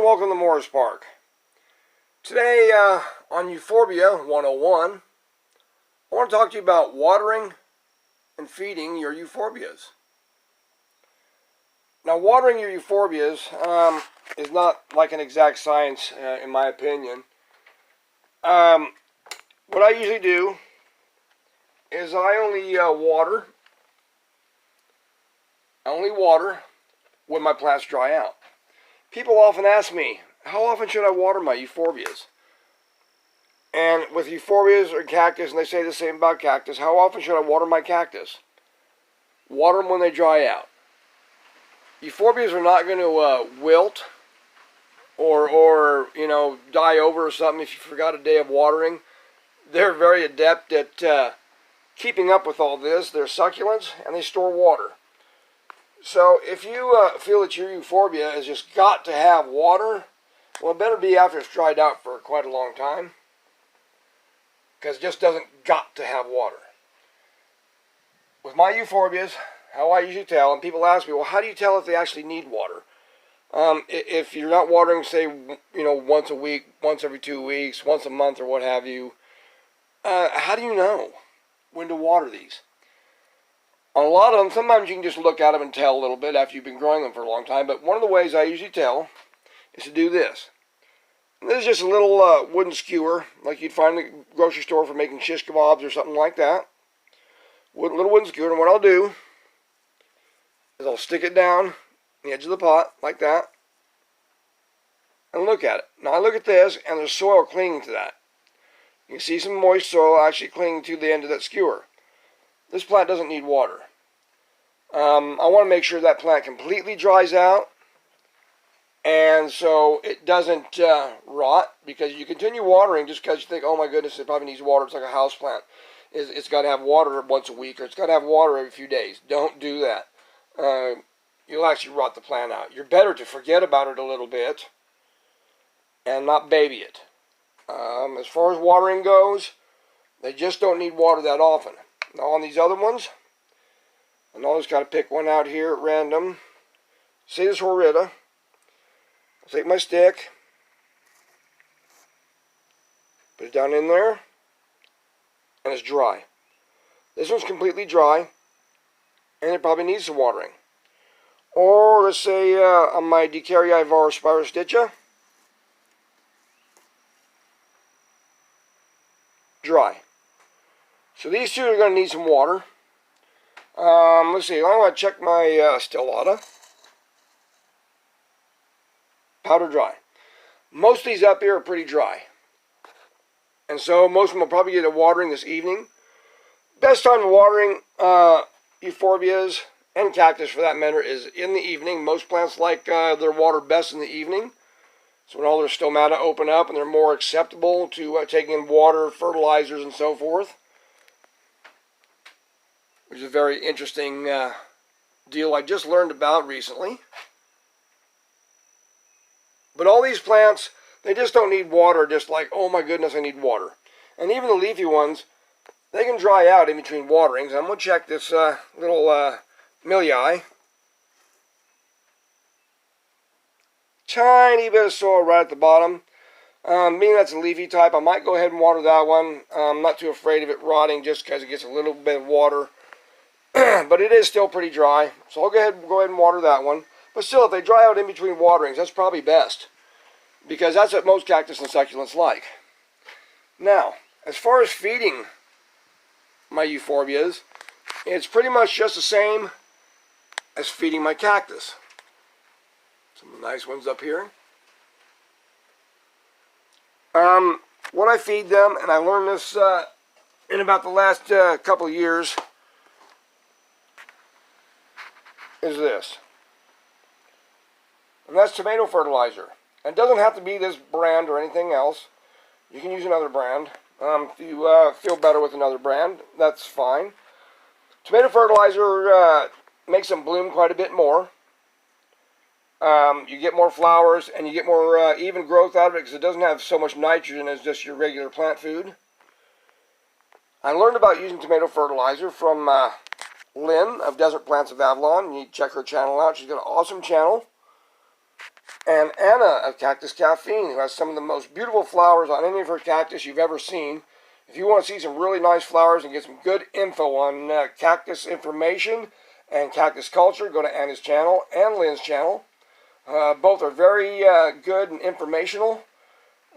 and welcome to Morris Park. Today on Euphorbia 101, I want to talk to you about watering and feeding your euphorbias. Now, watering your euphorbias is not like an exact science, in my opinion. What I usually do is I only water when my plants dry out. People often ask me, how often should I water my euphorbias? And with euphorbias or cactus, and they say the same about cactus, how often should I water my cactus? Water them when they dry out. Euphorbias are not going to wilt or die over or something if you forgot a day of watering. They're very adept at keeping up with all this. They're succulents and they store water. So if you feel that your euphorbia has just got to have water, well, it better be after it's dried out for quite a long time, because it just doesn't got to have water. With my euphorbias, how I usually tell, and people ask me, well, how do you tell if they actually need water? If you're not watering, say, once a week, once every 2 weeks, once a month, or what have you, how do you know when to water these? On a lot of them, sometimes you can just look at them and tell a little bit after you've been growing them for a long time. But one of the ways I usually tell is to do this. And this is just a little wooden skewer, like you'd find in the grocery store for making shish kebabs or something like that. Little wooden skewer. And what I'll do is I'll stick it down the edge of the pot, like that, and look at it. Now I look at this, and there's soil clinging to that. You can see some moist soil actually clinging to the end of that skewer. This plant doesn't need water. I want to make sure that plant completely dries out, and so it doesn't rot, because you continue watering just because you think, oh my goodness, it probably needs water. It's like a house plant. It's got to have water once a week, or it's got to have water every few days. Don't do that. You'll actually rot the plant out. You're better to forget about it a little bit and not baby it. As far as watering goes, they just don't need water that often. Now on these other ones, and I'll just got to pick one out here at random. Say this horrida. I'll take my stick, put it down in there, and it's dry. This one's completely dry, and it probably needs some watering. Or let's say on my Dicarii var spirosticha, dry. So these two are going to need some water. Let's see, I'm going to check my stellata. Powder dry. Most of these up here are pretty dry. And so most of them will probably get a watering this evening. Best time for watering euphorbias and cactus for that matter is in the evening. Most plants like their water best in the evening. So when all their stomata open up and they're more acceptable to taking in water, fertilizers, and so forth. Which is a very interesting deal I just learned about recently. But all these plants, they just don't need water, just like, oh my goodness, I need water. And even the leafy ones, they can dry out in between waterings. I'm going to check this little milii. Tiny bit of soil right at the bottom. Being that's a leafy type, I might go ahead and water that one. I'm not too afraid of it rotting just because it gets a little bit of water. But it is still pretty dry, so I'll go ahead and water that one. But still, if they dry out in between waterings, that's probably best, because that's what most cactus and succulents like. Now, as far as feeding my euphorbias, it's pretty much just the same as feeding my cactus. Some of the nice ones up here. What I feed them, and I learned this in about the last couple of years, is this. And that's tomato fertilizer. And it doesn't have to be this brand or anything else. You can use another brand. If you feel better with another brand, that's fine. Tomato fertilizer makes them bloom quite a bit more. You get more flowers, and you get more even growth out of it because it doesn't have so much nitrogen as just your regular plant food. I learned about using tomato fertilizer from Lynn of Desert Plants of Avalon. You need to check her channel out. She's got an awesome channel. And Anna of Cactus Caffeine, who has some of the most beautiful flowers on any of her cactus you've ever seen. If you want to see some really nice flowers and get some good info on cactus information and cactus culture, go to Anna's channel and Lynn's channel. Both are very good and informational.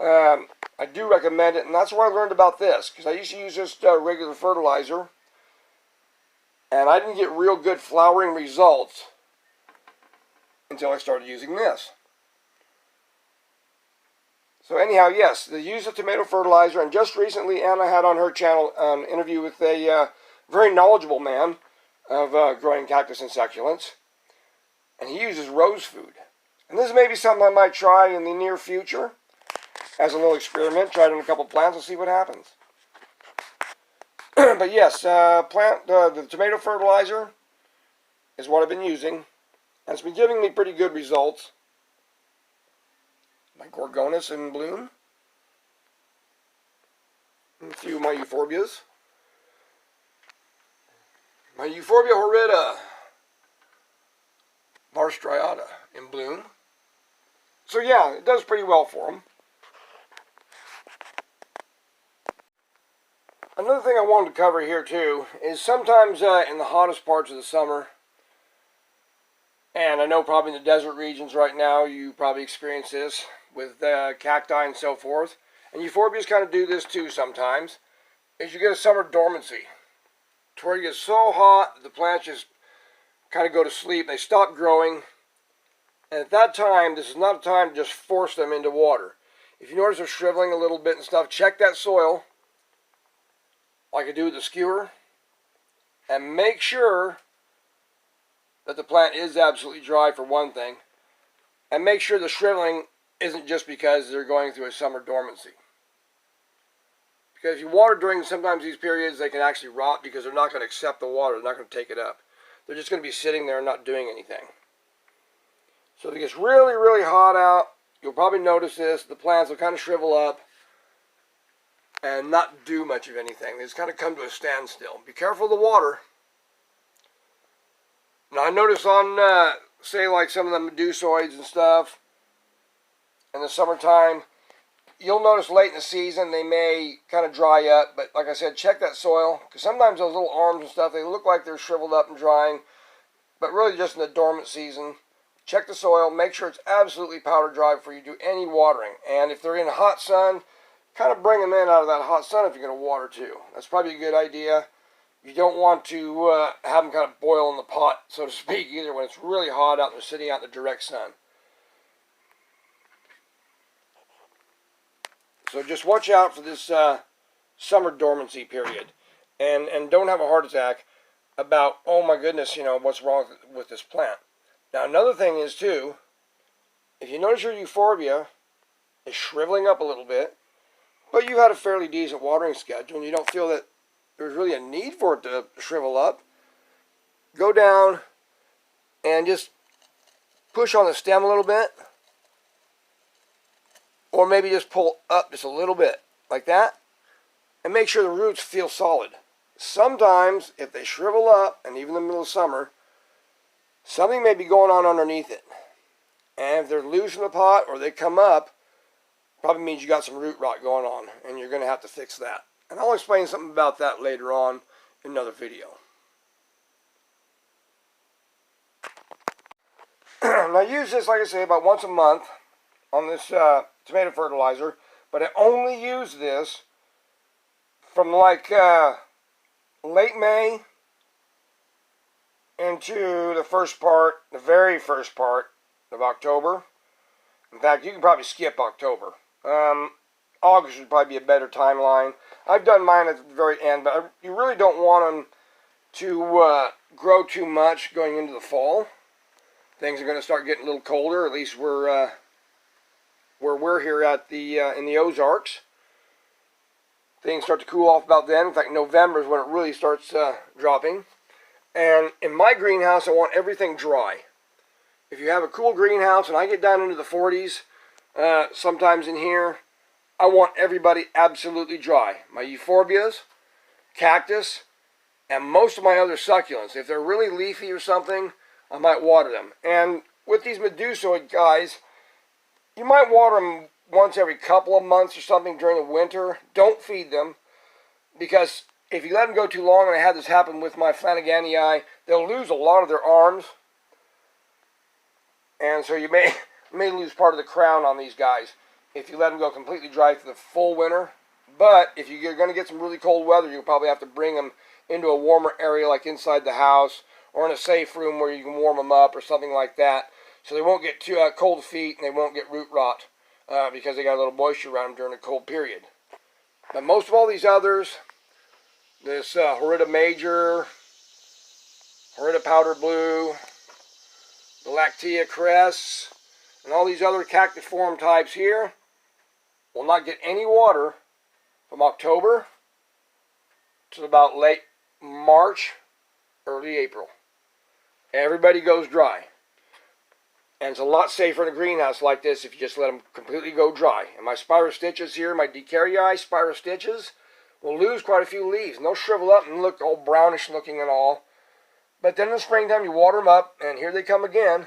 I do recommend it, and that's where I learned about this, because I used to use just regular fertilizer, and I didn't get real good flowering results until I started using this. So anyhow, yes, they use the tomato fertilizer, and just recently Anna had on her channel an interview with a very knowledgeable man of growing cactus and succulents, and he uses rose food. And this may be something I might try in the near future as a little experiment. Try it on a couple plants and see what happens. But yes, the tomato fertilizer is what I've been using, and it's been giving me pretty good results. My Gorgonis in bloom. And a few of my Euphorbias. My Euphorbia horrida marstriata in bloom. So yeah, it does pretty well for them. Another thing I wanted to cover here too is sometimes in the hottest parts of the summer, and I know probably in the desert regions right now you probably experience this with cacti and so forth, and Euphorbias kind of do this too sometimes, is you get a summer dormancy to where it gets so hot that the plants just kind of go to sleep. They stop growing, and at that time, this is not a time to just force them into water. If you notice they're shriveling a little bit and stuff, check that soil like I do with the skewer, and make sure that the plant is absolutely dry for one thing, and make sure the shriveling isn't just because they're going through a summer dormancy. Because if you water during sometimes these periods, they can actually rot because they're not going to accept the water. They're not going to take it up. They're just going to be sitting there and not doing anything. So if it gets really, really hot out, you'll probably notice this. The plants will kind of shrivel up and not do much of anything. They just kind of come to a standstill. Be careful of the water. Now I notice on, say like some of the medusoids and stuff, in the summertime, you'll notice late in the season they may kind of dry up, but like I said, check that soil, because sometimes those little arms and stuff, they look like they're shriveled up and drying, but really just in the dormant season. Check the soil, make sure it's absolutely powder dry before you do any watering, and if they're in hot sun, kind of bring them in out of that hot sun if you're going to water too. That's probably a good idea. You don't want to have them kind of boil in the pot, so to speak, either when it's really hot out and they're sitting out in the direct sun. So just watch out for this summer dormancy period, and don't have a heart attack about, oh my goodness, what's wrong with this plant. Now another thing is too, if you notice your Euphorbia is shriveling up a little bit, but you had a fairly decent watering schedule and you don't feel that there's really a need for it to shrivel up, go down and just push on the stem a little bit, or maybe just pull up just a little bit, like that, and make sure the roots feel solid. Sometimes, if they shrivel up, and even in the middle of summer, something may be going on underneath it. And if they're loose in the pot, or they come up, probably means you got some root rot going on, and you're going to have to fix that. And I'll explain something about that later on in another video. Now, I use this, like I say, about once a month on this tomato fertilizer, but I only use this from like late May into the very first part of October. In fact, you can probably skip October. August would probably be a better timeline. I've done mine at the very end, but you really don't want them to grow too much going into the fall. Things are going to start getting a little colder, at least where we're here at in the Ozarks. Things start to cool off about then. In fact, November is when it really starts dropping. And in my greenhouse, I want everything dry. If you have a cool greenhouse, and I get down into the 40s, sometimes in here, I want everybody absolutely dry. My euphorbias, cactus, and most of my other succulents. If they're really leafy or something, I might water them. And with these medusoid guys, You might water them once every couple of months or something during the winter. Don't feed them, because if you let them go too long, and I had this happen with my Flanaganii, they'll lose a lot of their arms. And so you may lose part of the crown on these guys if you let them go completely dry for the full winter. But if you're going to get some really cold weather, you'll probably have to bring them into a warmer area like inside the house or in a safe room where you can warm them up or something like that. So they won't get too cold feet and they won't get root rot because they got a little moisture around them during the cold period. But most of all these others, this Horrida Major, Horrida Powder Blue, the Lactea Cress, and all these other cactiform types here will not get any water from October to about late March, early April. Everybody goes dry. And it's a lot safer in a greenhouse like this if you just let them completely go dry. And my Spirostitches here, my Decarii Spirostitches, will lose quite a few leaves. And they'll shrivel up and look all brownish looking and all. But then in the springtime you water them up, and here they come again.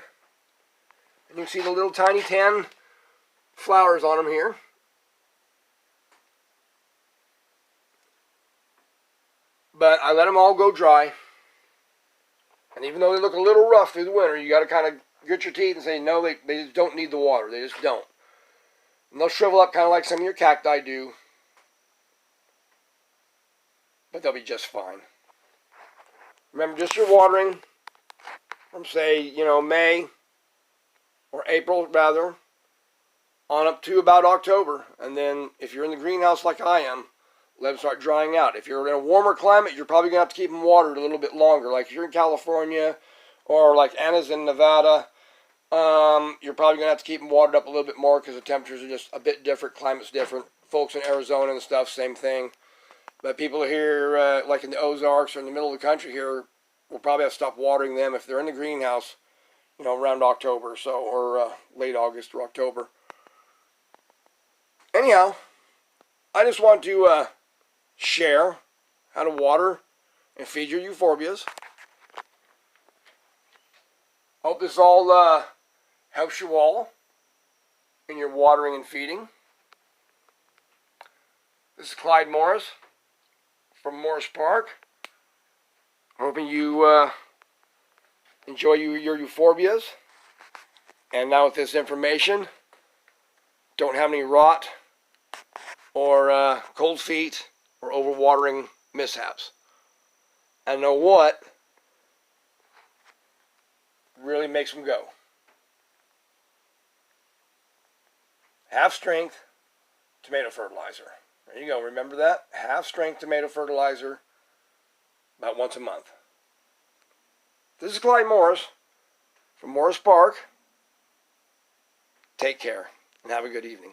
And you can see the little tiny tan flowers on them here. But I let them all go dry. And even though they look a little rough through the winter, you got to kind of grit your teeth and say, no, they just don't need the water. They just don't. And they'll shrivel up kind of like some of your cacti do. But they'll be just fine. Remember, just your watering from, say, May or April, rather, on up to about October. And then if you're in the greenhouse like I am, let them start drying out. If you're in a warmer climate, you're probably going to have to keep them watered a little bit longer. Like if you're in California or like Anna's in Nevada, you're probably going to have to keep them watered up a little bit more because the temperatures are just a bit different. Climate's different. Folks in Arizona and stuff, same thing. But people here, like in the Ozarks or in the middle of the country here, will probably have to stop watering them if they're in the greenhouse, around October or so, or late August or October. Anyhow, I just want to share how to water and feed your euphorbias. Hope this all helps you all in your watering and feeding. This is Clyde Morris from Morris Park. Hoping you enjoy your euphorbias. And now with this information, don't have any rot or cold feet or overwatering mishaps. And know what really makes them go? Half strength tomato fertilizer. There you go. Remember that? Half strength tomato fertilizer about once a month. This is Clyde Morris from Morris Park. Take care and have a good evening.